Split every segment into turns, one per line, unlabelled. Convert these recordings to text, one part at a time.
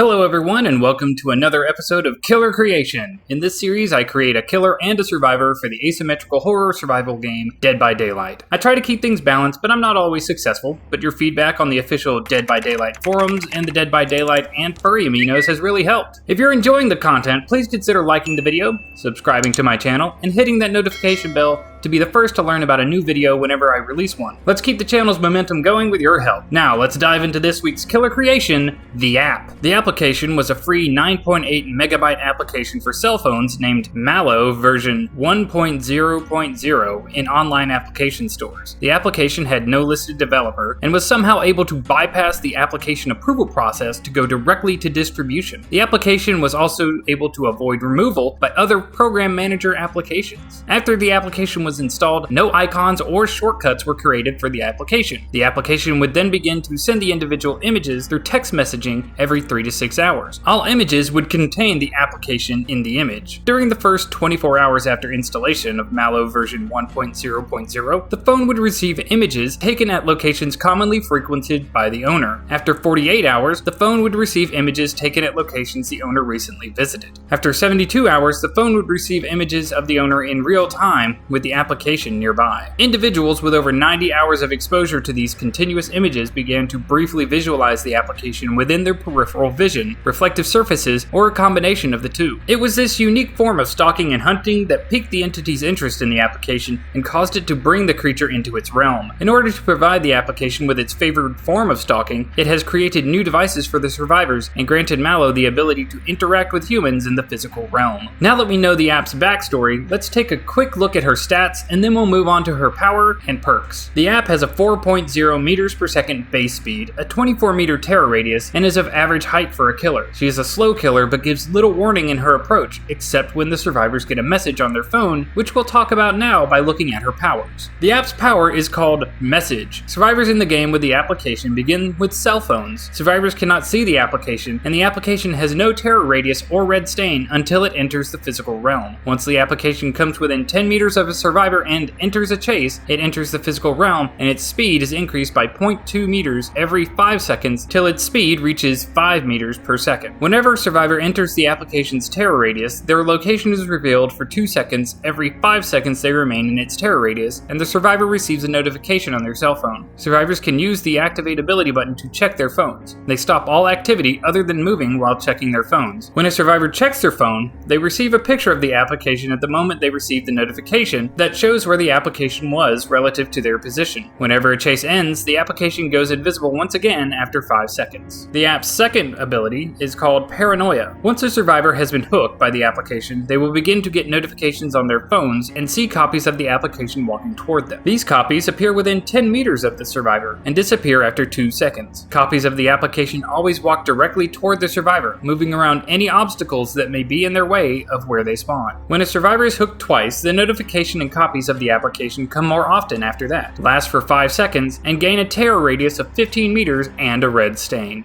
Hello everyone, and welcome to another episode of Killer Creation. In this series, I create a killer and a survivor for the asymmetrical horror survival game Dead by Daylight. I try to keep things balanced, but I'm not always successful, but your feedback on the official Dead by Daylight forums and the Dead by Daylight and furry aminos has really helped. If you're enjoying the content, please consider liking the video, subscribing to my channel, and hitting that notification bell to be the first to learn about a new video whenever I release one. Let's keep the channel's momentum going with your help. Now, let's dive into this week's killer creation, the app. The application was a free 9.8 megabyte application for cell phones named MalO version 1.0.0 in online application stores. The application had no listed developer and was somehow able to bypass the application approval process to go directly to distribution. The application was also able to avoid removal by other program manager applications. After the application was installed, no icons or shortcuts were created for the application. The application would then begin to send the individual images through text messaging every 3 to 6 hours. All images would contain the application in the image. During the first 24 hours after installation of MalO version 1.0.0, the phone would receive images taken at locations commonly frequented by the owner. After 48 hours, the phone would receive images taken at locations the owner recently visited. After 72 hours, the phone would receive images of the owner in real time with the application nearby. Individuals with over 90 hours of exposure to these continuous images began to briefly visualize the application within their peripheral vision, reflective surfaces, or a combination of the two. It was this unique form of stalking and hunting that piqued the entity's interest in the application and caused it to bring the creature into its realm. In order to provide the application with its favored form of stalking, it has created new devices for the survivors and granted MalO the ability to interact with humans in the physical realm. Now that we know the app's backstory, let's take a quick look at her stats and then we'll move on to her power and perks. The app has a 4.0 meters per second base speed, a 24 meter terror radius, and is of average height for a killer. She is a slow killer but gives little warning in her approach, except when the survivors get a message on their phone, which we'll talk about now by looking at her powers. The app's power is called Message. Survivors in the game with the application begin with cell phones. Survivors cannot see the application, and the application has no terror radius or red stain until it enters the physical realm. Once the application comes within 10 meters of a survivor and enters a chase, it enters the physical realm and its speed is increased by 0.2 meters every 5 seconds till its speed reaches 5 meters per second. Whenever a survivor enters the application's terror radius, their location is revealed for 2 seconds every 5 seconds they remain in its terror radius, and the survivor receives a notification on their cell phone. Survivors can use the Activate Ability button to check their phones. They stop all activity other than moving while checking their phones. When a survivor checks their phone, they receive a picture of the application at the moment they receive the notification that shows where the application was relative to their position. Whenever a chase ends, the application goes invisible once again after 5 seconds. The app's second ability is called Paranoia. Once a survivor has been hooked by the application, they will begin to get notifications on their phones and see copies of the application walking toward them. These copies appear within 10 meters of the survivor and disappear after 2 seconds. Copies of the application always walk directly toward the survivor, moving around any obstacles that may be in their way of where they spawn. When a survivor is hooked twice, the notification and copies of the application come more often after that, last for 5 seconds, and gain a terror radius of 15 meters and a red stain.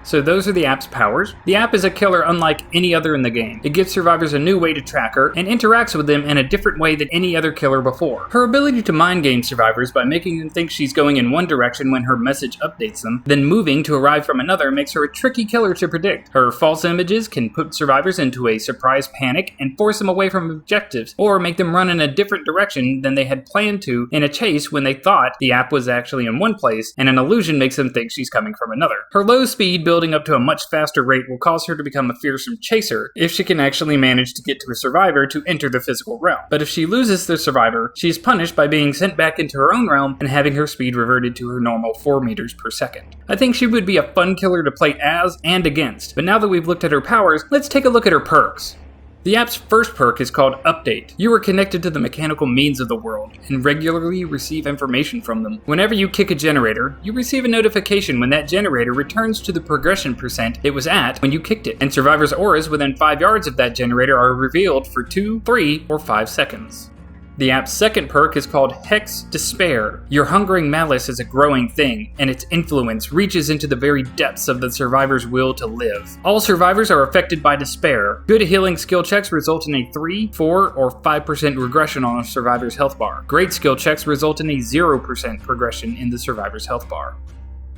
So those are the app's powers. The app is a killer unlike any other in the game. It gives survivors a new way to track her and interacts with them in a different way than any other killer before. Her ability to mind game survivors by making them think she's going in one direction when her message updates them, then moving to arrive from another makes her a tricky killer to predict. Her false images can put survivors into a surprise panic and force them away from objectives, or make them run in a different direction than they had planned to in a chase when they thought the app was actually in one place, and an illusion makes them think she's coming from another. Her low speed building up to a much faster rate will cause her to become a fearsome chaser if she can actually manage to get to a survivor to enter the physical realm. But if she loses the survivor, she is punished by being sent back into her own realm and having her speed reverted to her normal 4 meters per second. I think she would be a fun killer to play as and against, but now that we've looked at her powers, let's take a look at her perks. The app's first perk is called Update. You are connected to the mechanical means of the world and regularly receive information from them. Whenever you kick a generator, you receive a notification when that generator returns to the progression percent it was at when you kicked it, and survivors' auras within 5 yards of that generator are revealed for 2, 3, or 5 seconds. The app's second perk is called Hex Despair. Your hungering malice is a growing thing, and its influence reaches into the very depths of the survivor's will to live. All survivors are affected by despair. Good healing skill checks result in a 3, 4, or 5% regression on a survivor's health bar. Great skill checks result in a 0% progression in the survivor's health bar.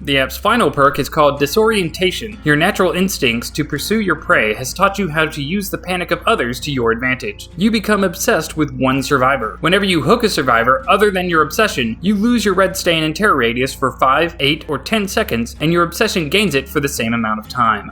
The app's final perk is called Disorientation. Your natural instincts to pursue your prey has taught you how to use the panic of others to your advantage. You become obsessed with one survivor. Whenever you hook a survivor other than your obsession, you lose your red stain and terror radius for 5, 8, or 10 seconds, and your obsession gains it for the same amount of time.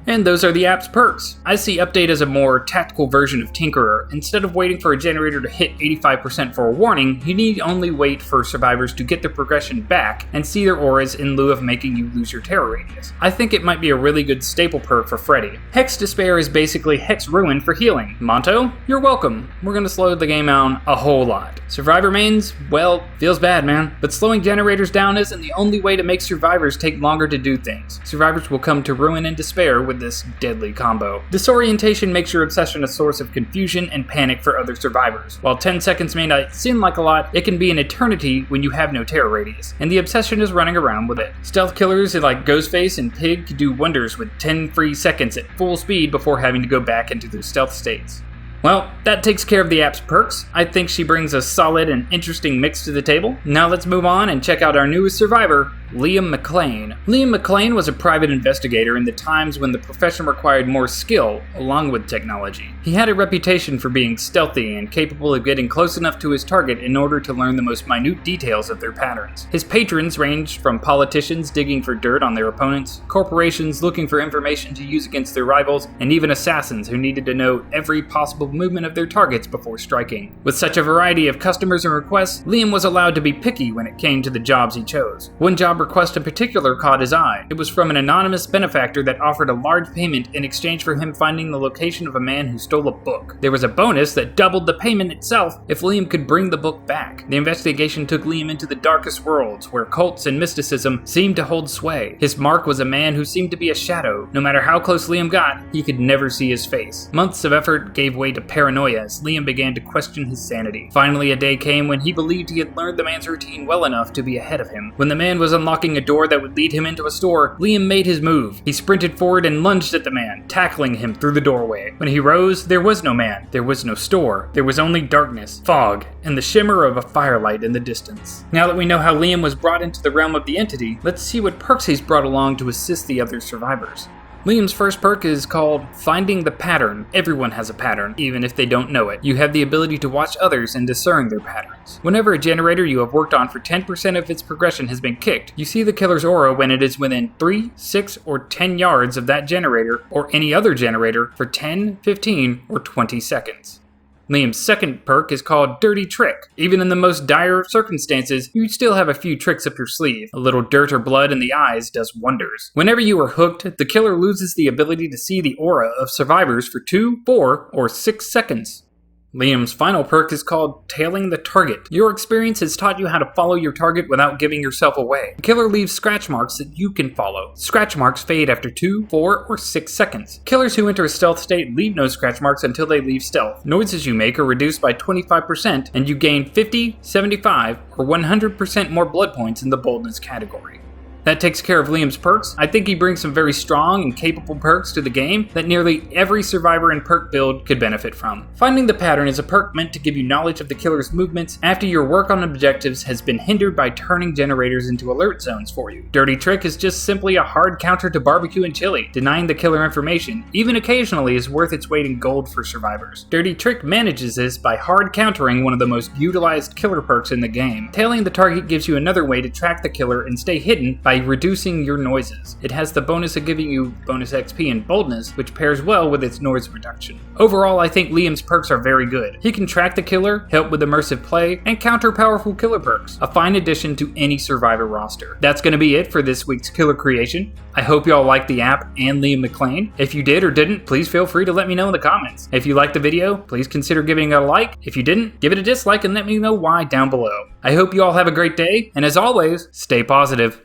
And those are the app's perks. I see Update as a more tactical version of Tinkerer. Instead of waiting for a generator to hit 85% for a warning, you need only wait for survivors to get their progression back and see their auras in lieu of making you lose your terror radius. I think it might be a really good staple perk for Freddy. Hex Despair is basically Hex Ruin for healing. Monto, you're welcome. We're gonna slow the game down a whole lot. Survivor mains, well, feels bad, man. But slowing generators down isn't the only way to make survivors take longer to do things. Survivors will come to ruin and despair with this deadly combo. Disorientation makes your obsession a source of confusion and panic for other survivors. While 10 seconds may not seem like a lot, it can be an eternity when you have no terror radius, and the obsession is running around with it. Stealth killers like Ghostface and Pig can do wonders with 10 free seconds at full speed before having to go back into their stealth states. Well, that takes care of the app's perks. I think she brings a solid and interesting mix to the table. Now let's move on and check out our newest survivor, Liam McClain. Liam McClain was a private investigator in the times when the profession required more skill, along with technology. He had a reputation for being stealthy and capable of getting close enough to his target in order to learn the most minute details of their patterns. His patrons ranged from politicians digging for dirt on their opponents, corporations looking for information to use against their rivals, and even assassins who needed to know every possible movement of their targets before striking. With such a variety of customers and requests, Liam was allowed to be picky when it came to the jobs he chose. One job request in particular caught his eye. It was from an anonymous benefactor that offered a large payment in exchange for him finding the location of a man who stole a book. There was a bonus that doubled the payment itself if Liam could bring the book back. The investigation took Liam into the darkest worlds, where cults and mysticism seemed to hold sway. His mark was a man who seemed to be a shadow. No matter how close Liam got, he could never see his face. Months of effort gave way to paranoia as Liam began to question his sanity. Finally, a day came when he believed he had learned the man's routine well enough to be ahead of him. When the man was unlocking a door that would lead him into a store, Liam made his move. He sprinted forward and lunged at the man, tackling him through the doorway. When he rose, there was no man, there was no store, there was only darkness, fog, and the shimmer of a firelight in the distance. Now that we know how Liam was brought into the realm of the entity, let's see what perks he's brought along to assist the other survivors. Liam's first perk is called Finding the Pattern. Everyone has a pattern, even if they don't know it. You have the ability to watch others and discern their patterns. Whenever a generator you have worked on for 10% of its progression has been kicked, you see the killer's aura when it is within 3, 6, or 10 yards of that generator or any other generator for 10, 15, or 20 seconds. Liam's second perk is called Dirty Trick. Even in the most dire of circumstances, you still have a few tricks up your sleeve. A little dirt or blood in the eyes does wonders. Whenever you are hooked, the killer loses the ability to see the aura of survivors for 2, 4, or 6 seconds. Liam's final perk is called Tailing the Target. Your experience has taught you how to follow your target without giving yourself away. The killer leaves scratch marks that you can follow. Scratch marks fade after 2, 4, or 6 seconds. Killers who enter a stealth state leave no scratch marks until they leave stealth. Noises you make are reduced by 25%, and you gain 50, 75, or 100% more blood points in the boldness category. That takes care of Liam's perks. I think he brings some very strong and capable perks to the game that nearly every survivor in perk build could benefit from. Finding the Pattern is a perk meant to give you knowledge of the killer's movements after your work on objectives has been hindered by turning generators into alert zones for you. Dirty Trick is just simply a hard counter to barbecue and chili. Denying the killer information, even occasionally, is worth its weight in gold for survivors. Dirty Trick manages this by hard countering one of the most utilized killer perks in the game. Tailing the Target gives you another way to track the killer and stay hidden by reducing your noises. It has the bonus of giving you bonus XP and boldness, which pairs well with its noise reduction. Overall, I think Liam's perks are very good. He can track the killer, help with immersive play, and counter powerful killer perks. A fine addition to any survivor roster. That's going to be it for this week's killer creation. I hope y'all liked the app and Liam McClain. If you did or didn't, please feel free to let me know in the comments. If you liked the video, please consider giving it a like. If you didn't, give it a dislike and let me know why down below. I hope you all have a great day, and as always, stay positive.